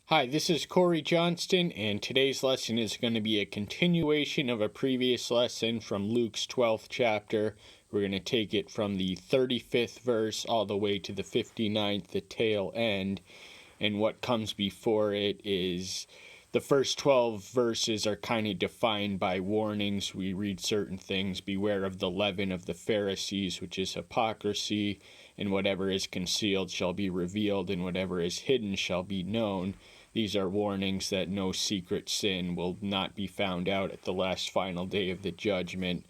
Hi, this is Corey Johnston, and today's lesson is going to be a continuation of a previous lesson from Luke's 12th chapter. We're going to take it from the 35th verse all the way to the 59th, the tail end. And what comes before it is the first 12 verses are kind of defined by warnings. We read certain things: beware of the leaven of the Pharisees, which is hypocrisy, and whatever is concealed shall be revealed, and whatever is hidden shall be known. These are warnings that no secret sin will not be found out at the last final day of the judgment.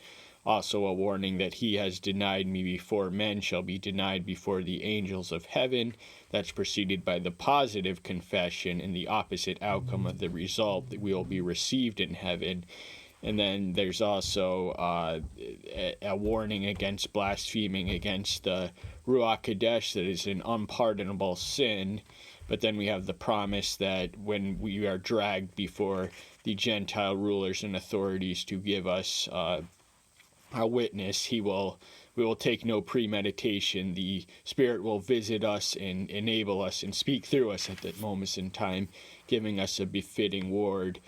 Also a warning that he has denied me before men shall be denied before the angels of heaven. That's preceded by the positive confession and the opposite outcome of the result that we will be received in heaven. And then there's also a warning against blaspheming against the Ruach Kodesh, that is an unpardonable sin. But then we have the promise that when we are dragged before the Gentile rulers and authorities to give us a witness, we will take no premeditation. The Spirit will visit us and enable us and speak through us at that moment in time, giving us a befitting ward.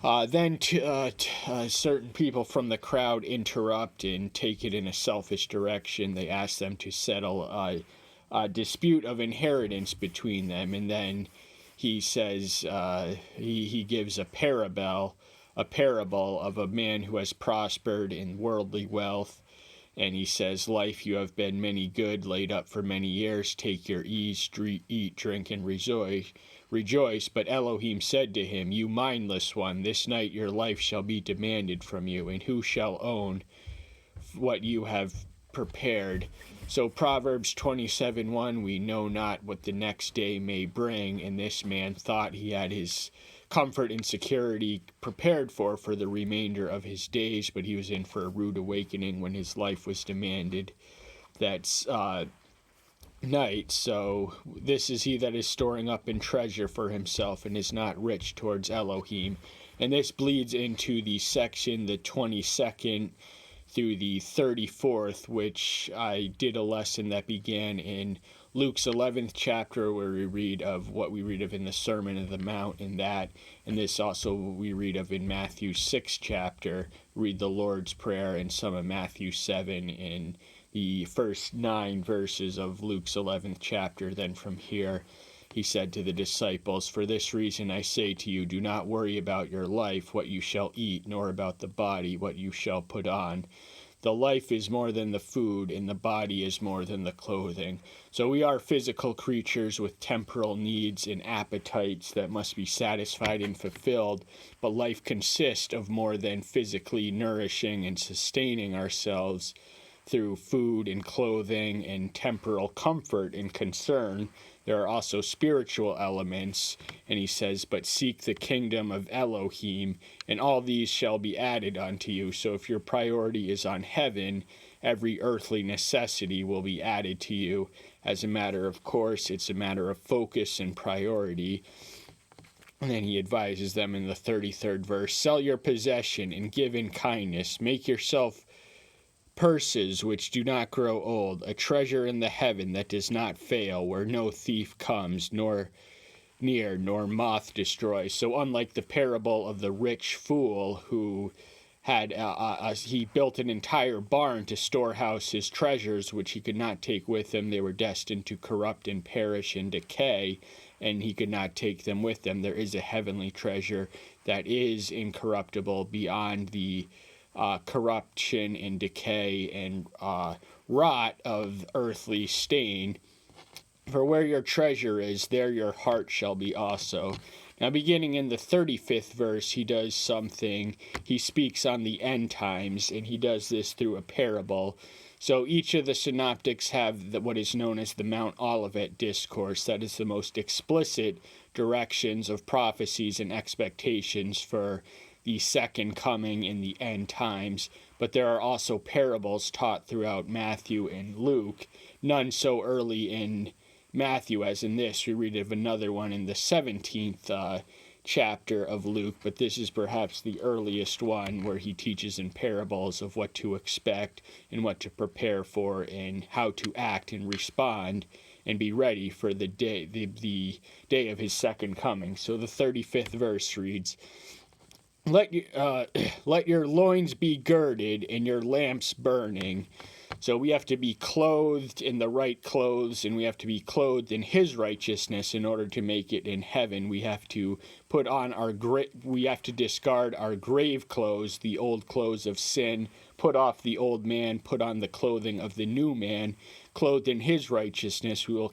Then certain people from the crowd interrupt and take it in a selfish direction. They ask them to settle a dispute of inheritance between them, and then he says he gives a parable of a man who has prospered in worldly wealth. And he says, life you have been many good, laid up for many years. Take your ease, eat, drink, and rejoice. But Elohim said to him, you mindless one, this night your life shall be demanded from you, and who shall own what you have prepared? So Proverbs 27:1, we know not what the next day may bring, and this man thought he had his comfort and security prepared for the remainder of his days, but he was in for a rude awakening when his life was demanded that night. So this is he that is storing up in treasure for himself and is not rich towards Elohim. And this bleeds into the section, the 22nd through the 34th, which I did a lesson that began in Luke's 11th chapter, where we read of what we read of in the Sermon of the Mount, and this also we read of in Matthew's 6th chapter. Read the Lord's Prayer and some of Matthew 7 in the first 9 verses of Luke's 11th chapter. Then from here he said to the disciples, for this reason I say to you, do not worry about your life, what you shall eat, nor about the body, what you shall put on. The life is more than the food, and the body is more than the clothing. So we are physical creatures with temporal needs and appetites that must be satisfied and fulfilled, but life consists of more than physically nourishing and sustaining ourselves through food and clothing and temporal comfort and concern. There are also spiritual elements, and he says, but seek the kingdom of Elohim, and all these shall be added unto you. So if your priority is on heaven, every earthly necessity will be added to you. As a matter of course, it's a matter of focus and priority. And then he advises them in the 33rd verse, sell your possession and give in kindness. Make yourself purses which do not grow old, a treasure in the heaven that does not fail, where no thief comes, nor moth destroys. So unlike the parable of the rich fool who had he built an entire barn to storehouse his treasures, which he could not take with him. They were destined to corrupt and perish and decay, and he could not take them with him. There is a heavenly treasure that is incorruptible beyond the corruption and decay and rot of earthly stain. For where your treasure is, there your heart shall be also. Now, beginning in the 35th verse, he does something. He speaks on the end times, and he does this through a parable. So each of the synoptics have what is known as the Mount Olivet Discourse. That is the most explicit directions of prophecies and expectations for the second coming in the end times. But there are also parables taught throughout Matthew and Luke, none so early in Matthew as in this. We read of another one in the 17th chapter of Luke, but this is perhaps the earliest one where he teaches in parables of what to expect and what to prepare for and how to act and respond and be ready for the day of his second coming. So the 35th verse reads, let your loins be girded and your lamps burning. So we have to be clothed in the right clothes, and we have to be clothed in his righteousness in order to make it in heaven. We have to put on we have to discard our grave clothes, the old clothes of sin, put off the old man, put on the clothing of the new man. Clothed in his righteousness, we will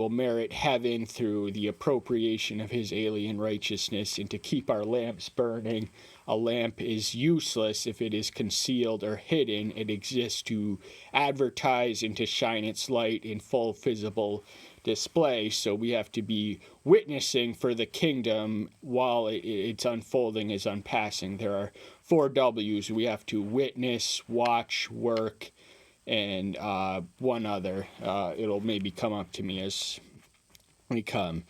merit heaven through the appropriation of his alien righteousness, and to keep our lamps burning. A lamp is useless if it is concealed or hidden. It exists to advertise and to shine its light in full visible display. So we have to be witnessing for the kingdom while its unfolding is unpassing. There are 4 W's. We have to witness, watch, work, and one other. It'll maybe come up to me as we come.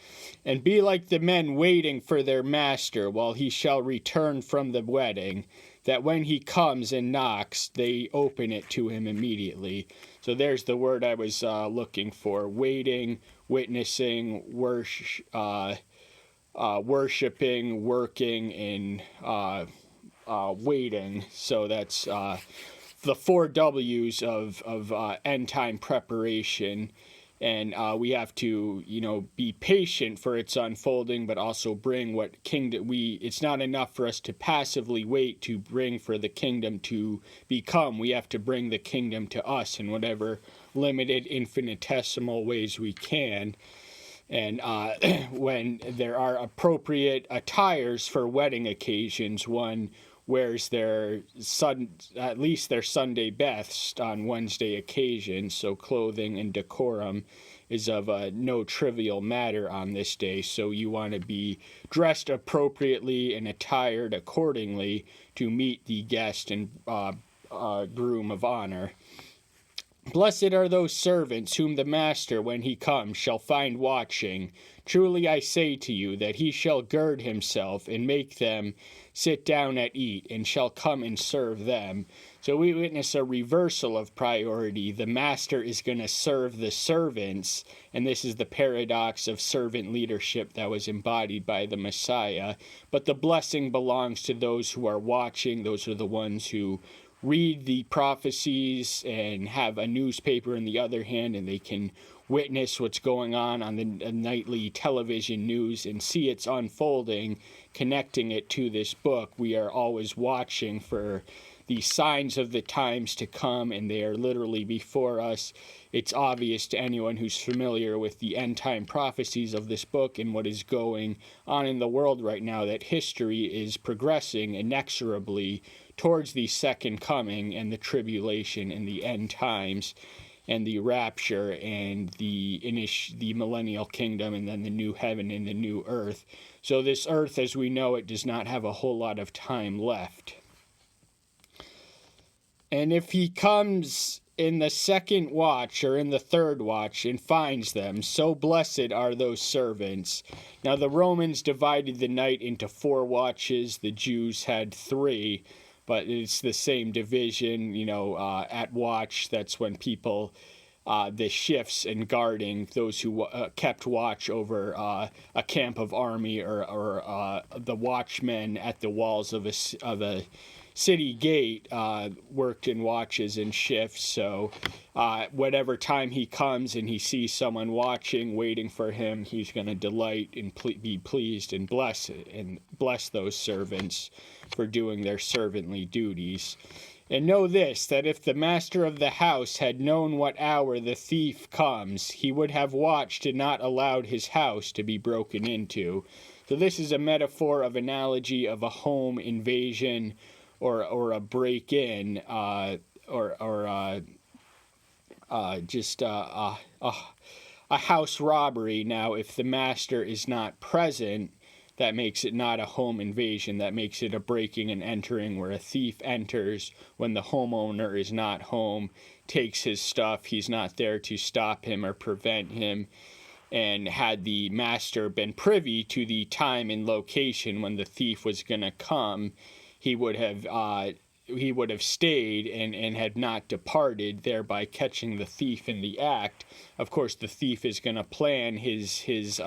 And be like the men waiting for their master while he shall return from the wedding, that when he comes and knocks, they open it to him immediately. So there's the word I was looking for: waiting, witnessing, worshiping, working, and waiting. So that's the 4 W's of end time preparation. And we have to, be patient for its unfolding, but also bring what kingdom it's not enough for us to passively wait to bring for the kingdom to become. We have to bring the kingdom to us in whatever limited, infinitesimal ways we can. And when there are appropriate attires for wedding occasions, one wears at least their Sunday best on Wednesday occasions, so clothing and decorum is of no trivial matter on this day. So you want to be dressed appropriately and attired accordingly to meet the guest and groom of honor. Blessed are those servants whom the master, when he comes, shall find watching. Truly I say to you that he shall gird himself and make them sit down at eat, and shall come and serve them. So we witness a reversal of priority. The master is going to serve the servants, and this is the paradox of servant leadership that was embodied by the Messiah. But the blessing belongs to those who are watching. Those are the ones who read the prophecies and have a newspaper in the other hand, and they can witness what's going on the nightly television news and see its unfolding, connecting it to this book. We are always watching for the signs of the times to come, and they are literally before us. It's obvious to anyone who's familiar with the end-time prophecies of this book and what is going on in the world right now that history is progressing inexorably towards the second coming and the tribulation and the end times and the rapture and the millennial kingdom, and then the new heaven and the new earth. So this earth, as we know it, does not have a whole lot of time left. And if he comes in the second watch or in the third watch and finds them, so blessed are those servants. Now the Romans divided the night into 4 watches. The Jews had 3. But it's the same division, at watch. That's when people, the shifts and guarding, those who kept watch over a camp of army or the watchmen at the walls of a city gate worked in watches and shifts. So whatever time he comes and he sees someone watching, waiting for him, he's going to delight and be pleased and bless those servants for doing their servantly duties. And know this, that if the master of the house had known what hour the thief comes, he would have watched and not allowed his house to be broken into. So this is a metaphor of analogy of a home invasion or a break-in just a house robbery. Now, if the master is not present, that makes it not a home invasion. That makes it a breaking and entering, where a thief enters when the homeowner is not home, takes his stuff. He's not there to stop him or prevent him. And had the master been privy to the time and location when the thief was going to come, he would have he would have stayed and had not departed, thereby catching the thief in the act. Of course, the thief is going to plan his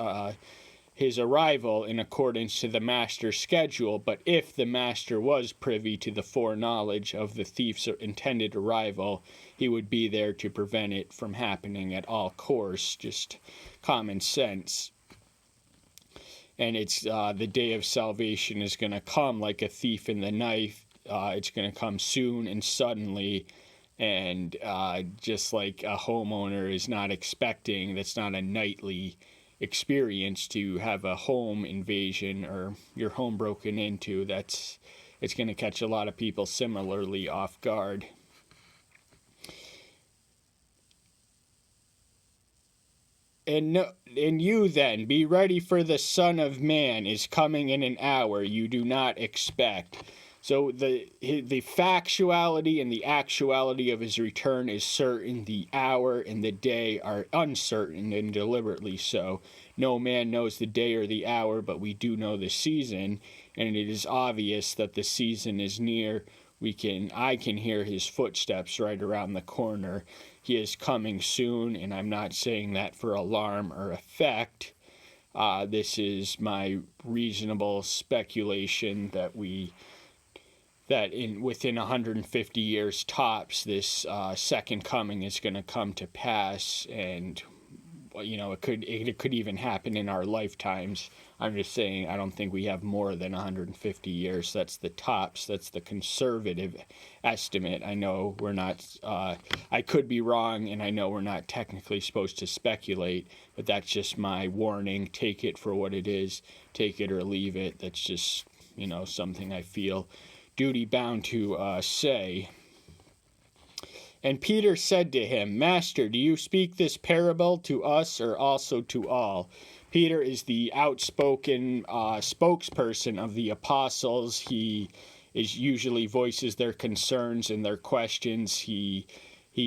arrival in accordance to the master's schedule, but if the master was privy to the foreknowledge of the thief's intended arrival, he would be there to prevent it from happening at all costs. Just common sense. And it's the day of salvation is going to come like a thief in the night. It's going to come soon and suddenly, and just like a homeowner is not expecting, that's not a nightly experience to have a home invasion or your home broken into. It's going to catch a lot of people similarly off guard. And you then, be ready, for the Son of Man is coming in an hour you do not expect. So the factuality and the actuality of his return is certain. The hour and the day are uncertain, and deliberately so. No man knows the day or the hour, but we do know the season, and it is obvious that the season is near. I can hear his footsteps right around the corner. He is coming soon, and I'm not saying that for alarm or effect. This is my reasonable speculation that within 150 years tops, this second coming is going to come to pass, and it could even happen in our lifetimes. I'm just saying, I don't think we have more than 150 years. That's the tops. That's the conservative estimate. I know we're not, I could be wrong, and I know we're not technically supposed to speculate, but that's just my warning. Take it for what it is. Take it or leave it. That's just, something I feel duty bound to say. And Peter said to him, Master, do you speak this parable to us or also to all? Peter is the outspoken spokesperson of the apostles. He usually voices their concerns and their questions. He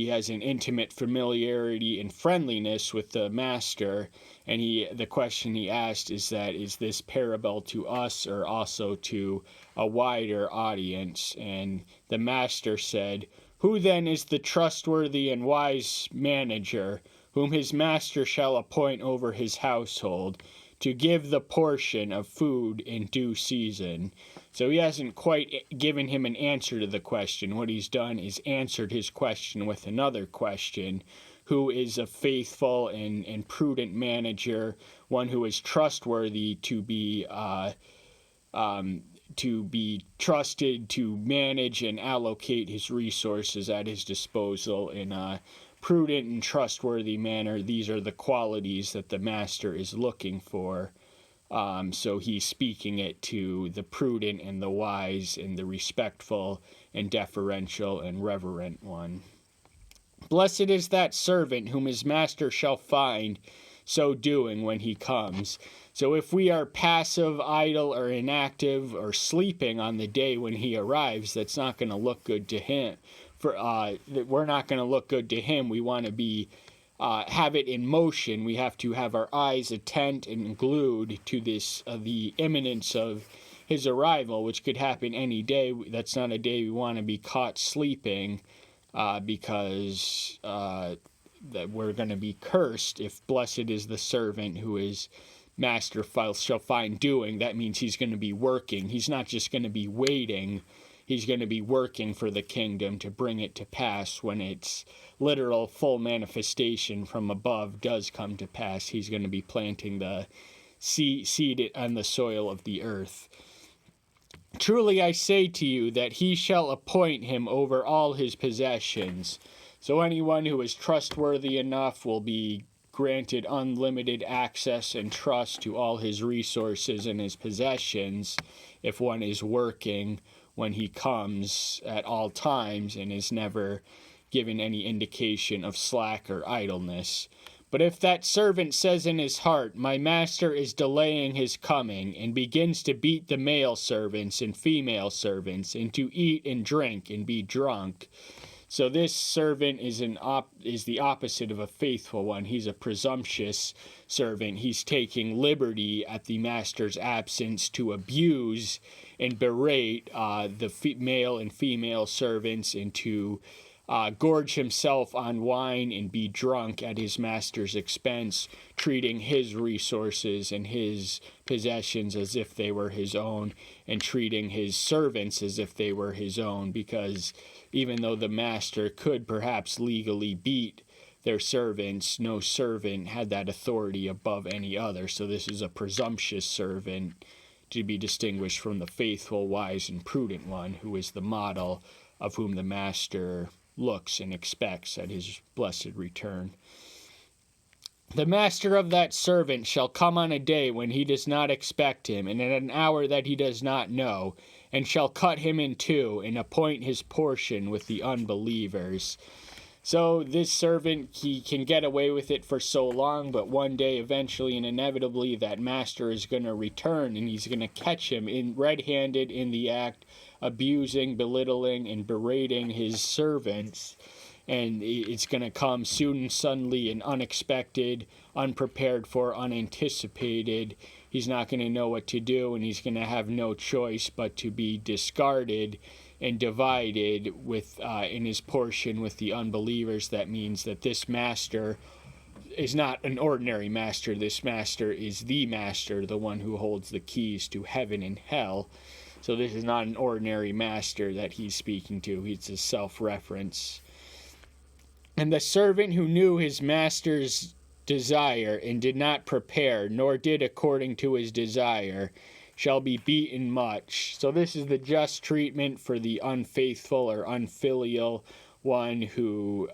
has an intimate familiarity and friendliness with the master. And the question he asked is this parable to us or also to a wider audience? And the master said, Who then is the trustworthy and wise manager, whom his master shall appoint over his household, to give the portion of food in due season? So he hasn't quite given him an answer to the question. What he's done is answered his question with another question. Who is a faithful and prudent manager, one who is trustworthy to be trusted to manage and allocate his resources at his disposal in a prudent and trustworthy manner? These are the qualities that the master is looking for. So he's speaking it to the prudent and the wise and the respectful and deferential and reverent one. Blessed is that servant whom his master shall find so doing when he comes. So if we are passive, idle, or inactive, or sleeping on the day when he arrives, that's not going to look good to him. We're not going to look good to him. We want to be have it in motion. We have to have our eyes attent and glued to this the imminence of his arrival, which could happen any day. That's not a day we want to be caught sleeping, because that we're going to be cursed. If blessed is the servant who his master shall find doing, that means he's going to be working. He's not just going to be waiting. He's going to be working for the kingdom to bring it to pass when its literal full manifestation from above does come to pass. He's going to be planting the seed on the soil of the earth. Truly I say to you that he shall appoint him over all his possessions. So anyone who is trustworthy enough will be granted unlimited access and trust to all his resources and his possessions if one is working when he comes at all times and is never given any indication of slack or idleness. But if that servant says in his heart, My master is delaying his coming, and begins to beat the male servants and female servants, and to eat and drink and be drunk, So this servant is the opposite of a faithful one. He's a presumptuous servant. He's taking liberty at the master's absence to abuse and berate the male and female servants, and to gorge himself on wine and be drunk at his master's expense, treating his resources and his possessions as if they were his own, and treating his servants as if they were his own, because even though the master could perhaps legally beat their servants, no servant had that authority above any other. So this is a presumptuous servant, to be distinguished from the faithful, wise, and prudent one, who is the model of whom the master looks and expects at his blessed return. The master of that servant shall come on a day when he does not expect him, and at an hour that he does not know, and shall cut him in two, and appoint his portion with the unbelievers. So this servant, he can get away with it for so long, but one day, eventually and inevitably, that master is going to return, and he's going to catch him red-handed in the act, abusing, belittling, and berating his servants. And it's going to come soon and suddenly and unexpected, unprepared for, unanticipated. He's not going to know what to do, and he's going to have no choice but to be discarded and divided with in his portion with the unbelievers. That means that this master is not an ordinary master. This master is the master, the one who holds the keys to heaven and hell. So this is not an ordinary master that he's speaking to. It's a self-reference. And the servant who knew his master's desire and did not prepare, nor did according to his desire, shall be beaten much. So this is the just treatment for the unfaithful or unfilial one who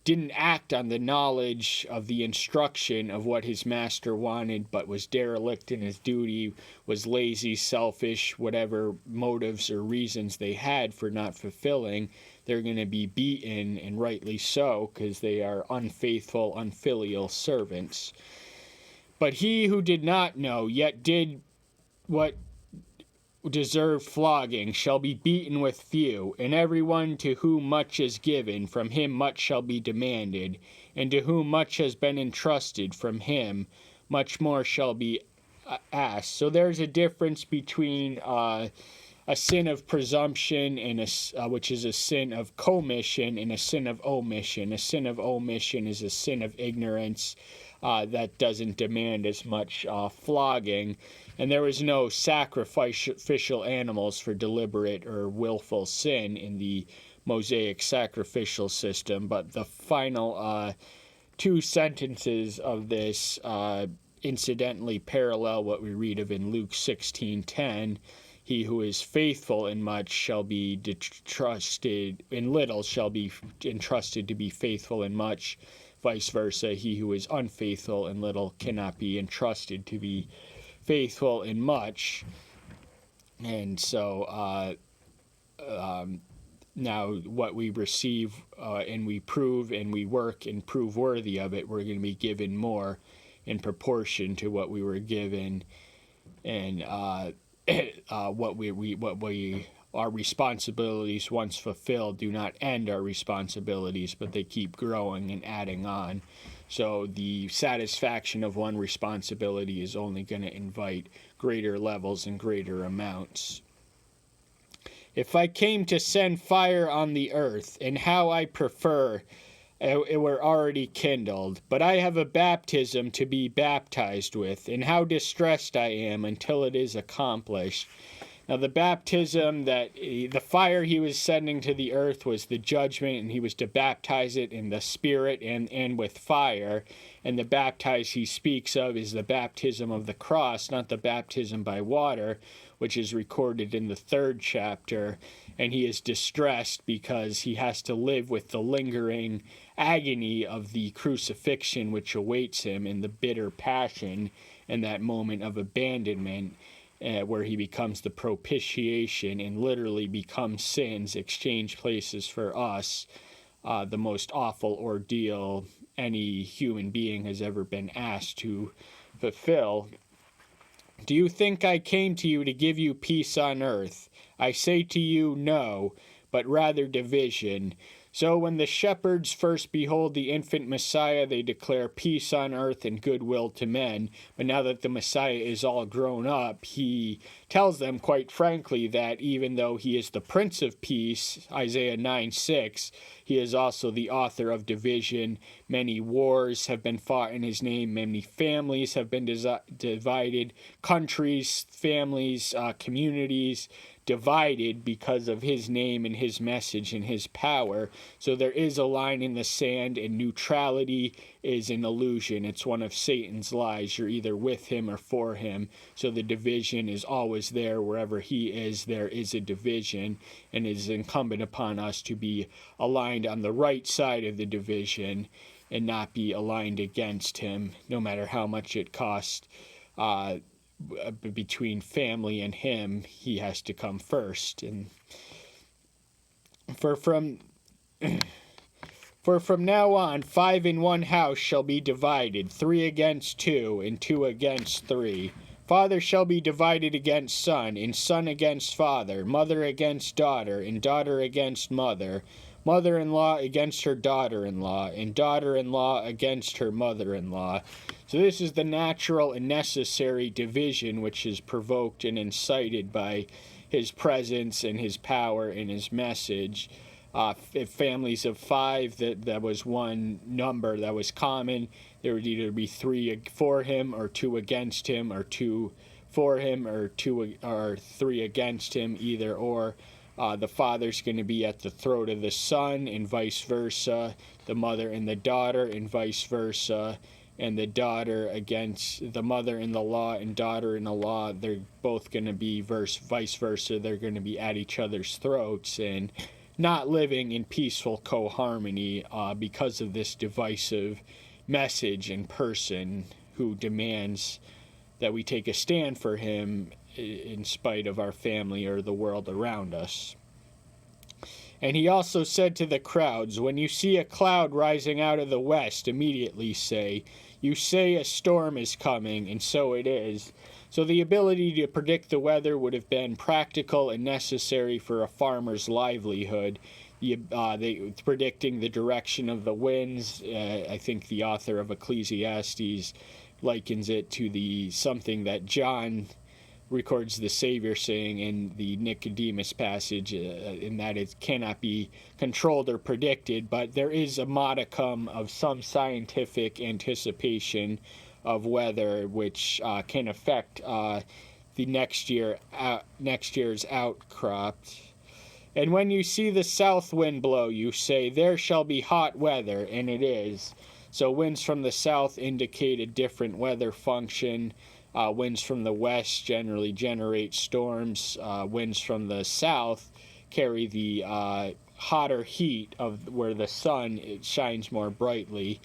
didn't act on the knowledge of the instruction of what his master wanted, but was derelict in his duty, was lazy, selfish, whatever motives or reasons they had for not fulfilling. They're going to be beaten, and rightly so, because they are unfaithful, unfilial servants. But he who did not know, yet did what deserved flogging, shall be beaten with few, and everyone to whom much is given, from him much shall be demanded, and to whom much has been entrusted, from him much more shall be asked. So there's a difference between a sin of presumption, and which is a sin of commission, and a sin of omission. A sin of omission is a sin of ignorance that doesn't demand as much flogging. And there was no sacrificial animals for deliberate or willful sin in the Mosaic sacrificial system. But the final two sentences of this incidentally parallel what we read of in Luke 16:10. He who is faithful in much shall be entrusted in little, shall be entrusted to be faithful in much. Vice versa, he who is unfaithful in little cannot be entrusted to be faithful in much. And so now what we receive and we prove and we work and prove worthy of it, we're going to be given more in proportion to what we were given. And our responsibilities once fulfilled do not end our responsibilities, but they keep growing and adding on. So the satisfaction of one responsibility is only going to invite greater levels and greater amounts. If I came to send fire on the earth, and how I prefer it were already kindled, but I have a baptism to be baptized with, and how distressed I am until it is accomplished. Now the baptism, the fire he was sending to the earth was the judgment, and he was to baptize it in the Spirit and with fire. And the baptize he speaks of is the baptism of the cross, not the baptism by water, which is recorded in the 3rd chapter. And he is distressed because he has to live with the lingering agony of the crucifixion which awaits him, in the bitter passion and that moment of abandonment. Where he becomes the propitiation and literally becomes sins, exchange places for us, the most awful ordeal any human being has ever been asked to fulfill. Do you think I came to you to give you peace on earth? I say to you, no, but rather division. So when the shepherds first behold the infant Messiah, they declare peace on earth and goodwill to men. But now that the Messiah is all grown up, he tells them quite frankly that even though he is the Prince of Peace, Isaiah 9:6, he is also the author of division. Many wars have been fought in his name. Many families have been divided. Countries, families, communities divided because of his name and his message and his power. So there is a line in the sand, and neutrality is an illusion. It's one of Satan's lies. You're either with him or for him. So the division is always there. Wherever he is, there is a division, and it is incumbent upon us to be aligned on the right side of the division and not be aligned against him, no matter how much it costs. Between family and him, he has to come first. And for from now on 5 in one house shall be divided, 3 against 2, and 2 against 3. Father shall be divided against son, and son against father, mother against daughter, and daughter against mother, mother-in-law against her daughter-in-law, and daughter-in-law against her mother-in-law. So this is the natural and necessary division which is provoked and incited by his presence and his power and his message. If families of 5, that was one number that was common. There would either be 3 for him, or 2 against him, or 2 for him, or 3 against him, either or. The father's going to be at the throat of the son, and vice versa. The mother and the daughter, and vice versa. And the daughter against the mother-in-law and daughter-in-law, they're both going to be vice versa. They're going to be at each other's throats and not living in peaceful co-harmony because of this divisive message and person who demands that we take a stand for him in spite of our family or the world around us. And he also said to the crowds, when you see a cloud rising out of the west, immediately say, you say a storm is coming, and so it is. So the ability to predict the weather would have been practical and necessary for a farmer's livelihood. Predicting the direction of the winds, I think the author of Ecclesiastes likens it to something that John records the Savior saying in the Nicodemus passage, in that it cannot be controlled or predicted, but there is a modicum of some scientific anticipation of weather which can affect the next year's outcrop. And when you see the south wind blow, you say, there shall be hot weather, and it is. So winds from the south indicate a different weather function. Winds from the west generally generate storms. Winds from the south carry the hotter heat of where the sun shines more brightly.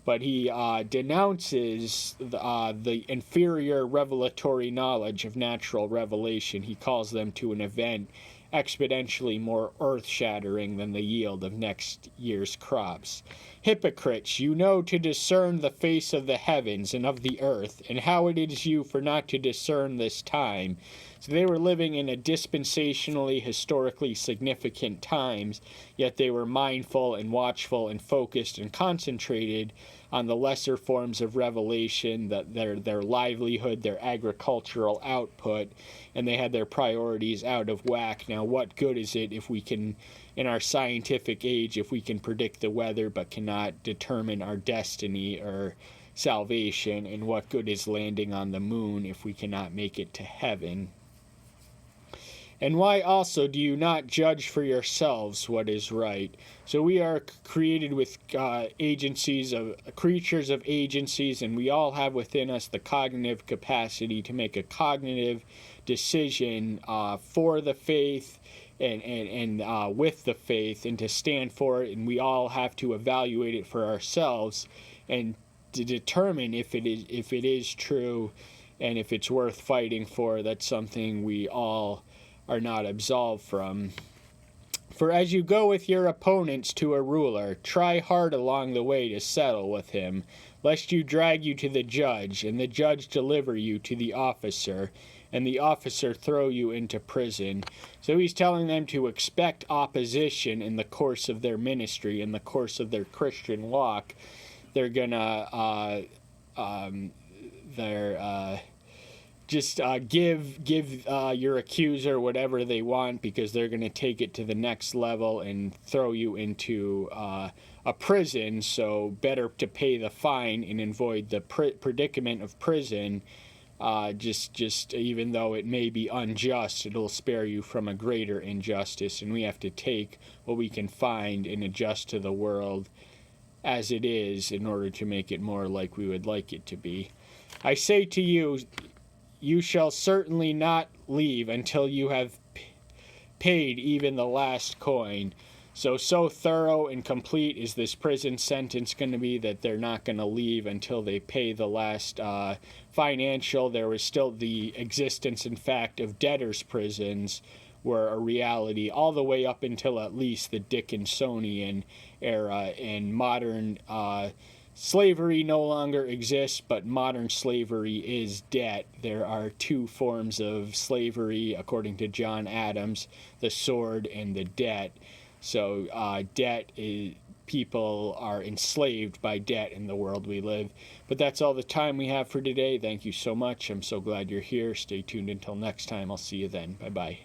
But he denounces the inferior revelatory knowledge of natural revelation. He calls them to an event exponentially more earth-shattering than the yield of next year's crops. Hypocrites, you know to discern the face of the heavens and of the earth, and how it is you for not to discern this time. So they were living in a dispensationally, historically significant times, yet they were mindful and watchful and focused and concentrated on the lesser forms of revelation, that their livelihood, their agricultural output, and they had their priorities out of whack. Now, what good is it if we can, in our scientific age, if we can predict the weather but cannot determine our destiny or salvation? And what good is landing on the moon if we cannot make it to heaven? And why also do you not judge for yourselves what is right? So we are created with creatures of agencies, and we all have within us the cognitive capacity to make a cognitive decision for the faith and with the faith, and to stand for it. And we all have to evaluate it for ourselves and to determine if it is true and if it's worth fighting for. That's something we all are not absolved from. For as you go with your opponents to a ruler, try hard along the way to settle with him, lest you drag you to the judge, and the judge deliver you to the officer, and the officer throw you into prison. So he's telling them to expect opposition in the course of their ministry, in the course of their Christian walk. They're gonna just give your accuser whatever they want, because they're going to take it to the next level and throw you into a prison. So better to pay the fine and avoid the predicament of prison. Just even though it may be unjust, it'll spare you from a greater injustice, and we have to take what we can find and adjust to the world as it is in order to make it more like we would like it to be. I say to you, you shall certainly not leave until you have paid even the last coin. So thorough and complete is this prison sentence going to be that they're not going to leave until they pay the last financial. There was still the existence, in fact, of debtors' prisons were a reality all the way up until at least the Dickinsonian era, and modern slavery no longer exists, but modern slavery is debt. There are two forms of slavery, according to John Adams, the sword and the debt. So debt is, people are enslaved by debt in the world we live. But that's all the time we have for today. Thank you so much. I'm so glad you're here. Stay tuned until next time. I'll see you then. Bye-bye.